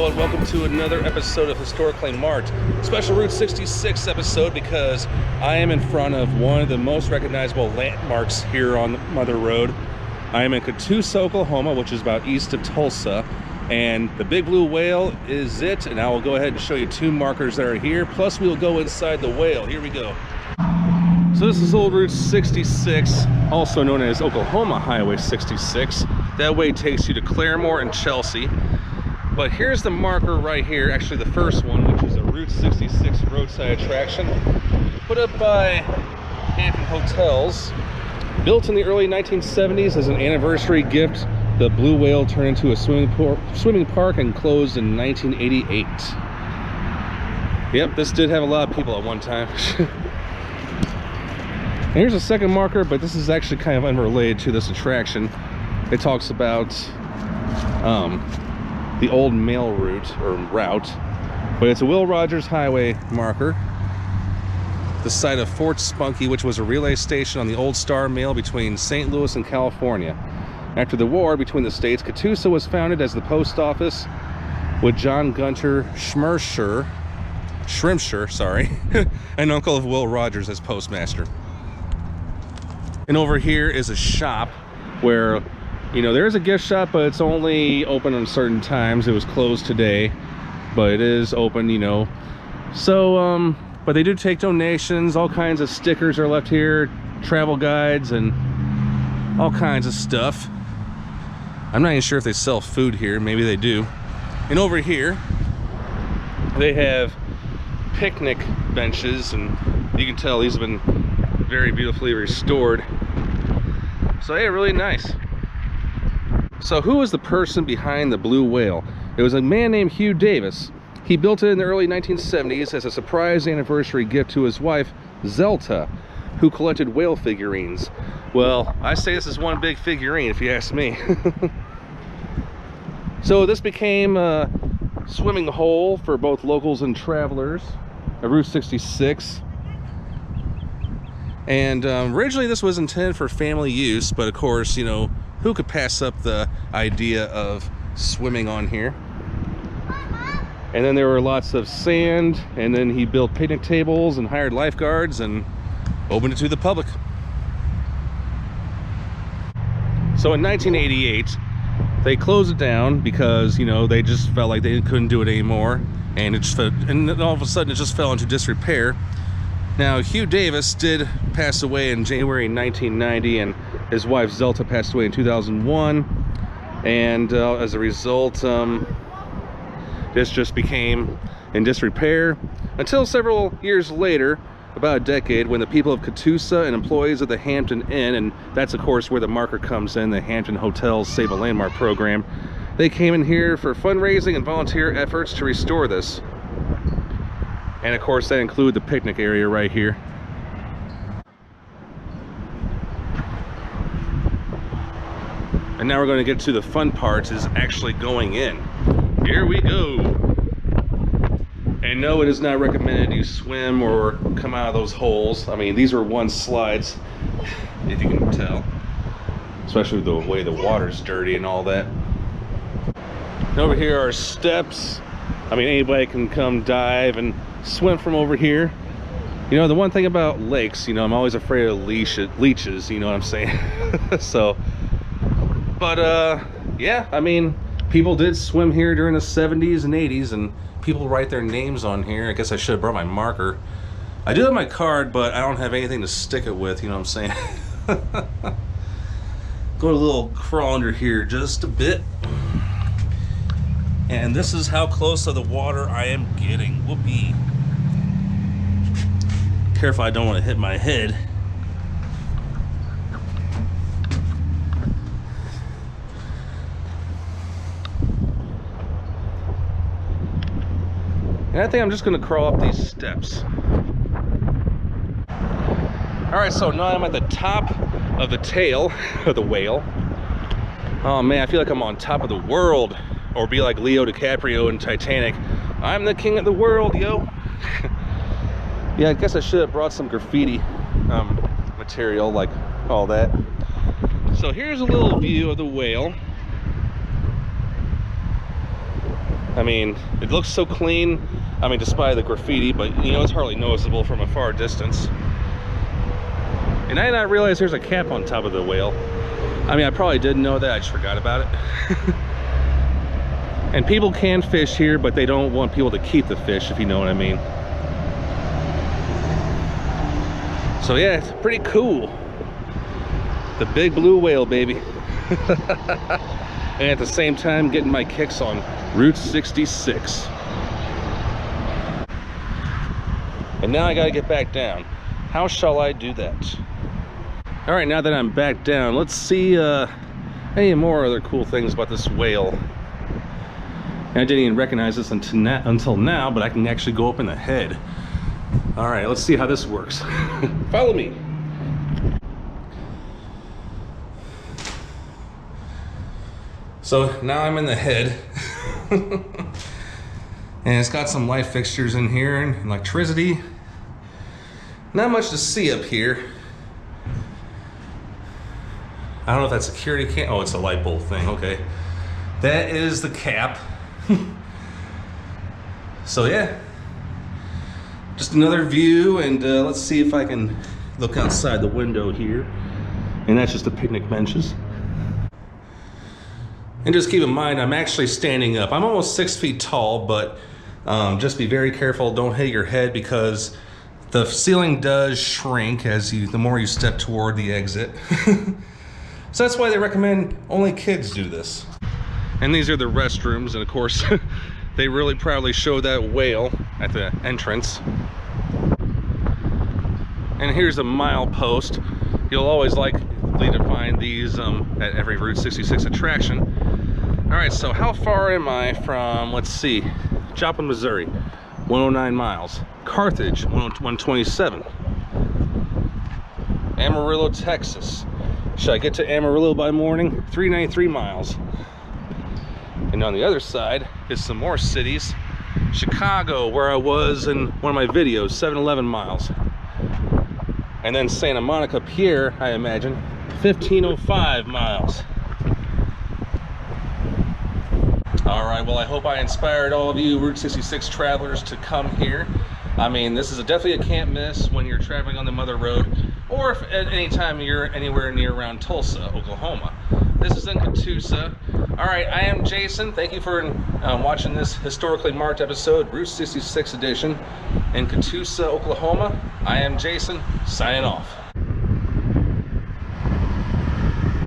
and welcome to another episode of Historically Marked. Special Route 66 episode because I am in front of one of the most recognizable landmarks here on Mother Road. I am in Catoosa, Oklahoma, which is about east of Tulsa, and the Big Blue Whale is it, and I will go ahead and show you two markers that are here, plus we will go inside the whale. Here we go. So this is Old Route 66, also known as Oklahoma Highway 66. That way takes you to Claremore and Chelsea. But here's the marker right here, actually the first one, which is a Route 66 roadside attraction put up by Hampton Hotels. Built in the early 1970s as an anniversary gift, the Blue Whale turned into a swimming park and closed in 1988. Yep, this did have a lot of people at one time. And here's a second marker, but this is actually kind of unrelated to this attraction. It talks about the old mail route, but it's a Will Rogers Highway marker. The site of Fort Spunky, which was a relay station on the Old Star Mail between St. Louis and California. After the war between the states, Catoosa was founded as the post office with John Gunter Shrimpsher, an uncle of Will Rogers, as postmaster. And over here is a shop where, you know, there is a gift shop, but it's only open on certain times. It was closed today, but it is open, you know. So, but they do take donations. All kinds of stickers are left here, travel guides, and all kinds of stuff. I'm not even sure if they sell food here. Maybe they do. And over here, they have picnic benches, and you can tell these have been very beautifully restored. So yeah, really nice. So who was the person behind the Blue Whale? It was a man named Hugh Davis. He built it in the early 1970s as a surprise anniversary gift to his wife, Zelta, who collected whale figurines. Well, I say this is one big figurine, if you ask me. So this became a swimming hole for both locals and travelers, a Route 66. And originally this was intended for family use, but of course, you know, who could pass up the idea of swimming on here? And then there were lots of sand, and then he built picnic tables and hired lifeguards and opened it to the public. So in 1988, they closed it down because, you know, they just felt like they couldn't do it anymore, and it just fell, and all of a sudden it just fell into disrepair. Now, Hugh Davis did pass away in January 1990, and his wife Zelta passed away in 2001, and as a result, this just became in disrepair until several years later, about a decade, when the people of Catoosa and employees of the Hampton Inn, and that's of course where the marker comes in, the Hampton Hotels Save a Landmark program, they came in here for fundraising and volunteer efforts to restore this. And of course that included the picnic area right here. And now we're going to get to the fun part, is actually going in. Here we go. And no, it is not recommended you swim or come out of those holes. I mean, these are one slides, if you can tell. Especially the way the water's dirty and all that. And over here are steps. I mean, anybody can come dive and swim from over here. You know, the one thing about lakes, you know, I'm always afraid of leeches, you know what I'm saying? So, but yeah, I mean, people did swim here during the 70s and 80s, and people write their names on here. I guess I should have brought my marker. I do have my card, but I don't have anything to stick it with, you know what I'm saying? Go a little crawl under here just a bit. And this is how close to the water I am getting. Whoopee. Careful, I don't want to hit my head. And I think I'm just going to crawl up these steps. Alright, so now I'm at the top of the tail of the whale. Oh man, I feel like I'm on top of the world. Or be like Leo DiCaprio in Titanic. I'm the king of the world, yo. Yeah, I guess I should have brought some graffiti material, like all that. So here's a little view of the whale. I mean, it looks so clean. I mean, despite the graffiti, but you know, it's hardly noticeable from a far distance. And I did not realize there's a cap on top of the whale. I mean, I probably did know that, I just forgot about it. And people can fish here, but they don't want people to keep the fish, if you know what I mean. So yeah, it's pretty cool. The big blue whale, baby. And at the same time, getting my kicks on Route 66. And now I gotta get back down. How shall I do that? All right, now that I'm back down, let's see any more other cool things about this whale. And I didn't even recognize this until now, but I can actually go up in the head. All right, let's see how this works. Follow me. So now I'm in the head. And it's got some light fixtures in here and electricity. Not much to see up here. I don't know if that's security cam. Oh, it's a light bulb thing. Okay. That is the cap. So yeah. Just another view, and let's see if I can look outside the window here. And that's just the picnic benches. And just keep in mind, I'm actually standing up. I'm almost 6 feet tall, but just be very careful. Don't hit your head because the ceiling does shrink as the more you step toward the exit. So that's why they recommend only kids do this. And these are the restrooms, and of course, they really proudly show that whale at the entrance. And here's a milepost. You'll always likely to find these at every Route 66 attraction. All right, so how far am I from, let's see, Joplin, Missouri, 109 miles. Carthage, 127. Amarillo, Texas. Should I get to Amarillo by morning? 393 miles. And on the other side is some more cities. Chicago, where I was in one of my videos, 711 miles. And then Santa Monica Pier, I imagine, 1505 miles. All right, well, I hope I inspired all of you Route 66 travelers to come here. I mean, this is definitely a can't miss when you're traveling on the Mother Road, or if at any time you're anywhere near around Tulsa, Oklahoma. This is in Catoosa. All right, I am Jason. Thank you for watching this historically marked episode, Route 66 edition in Catoosa, Oklahoma. I am Jason, signing off.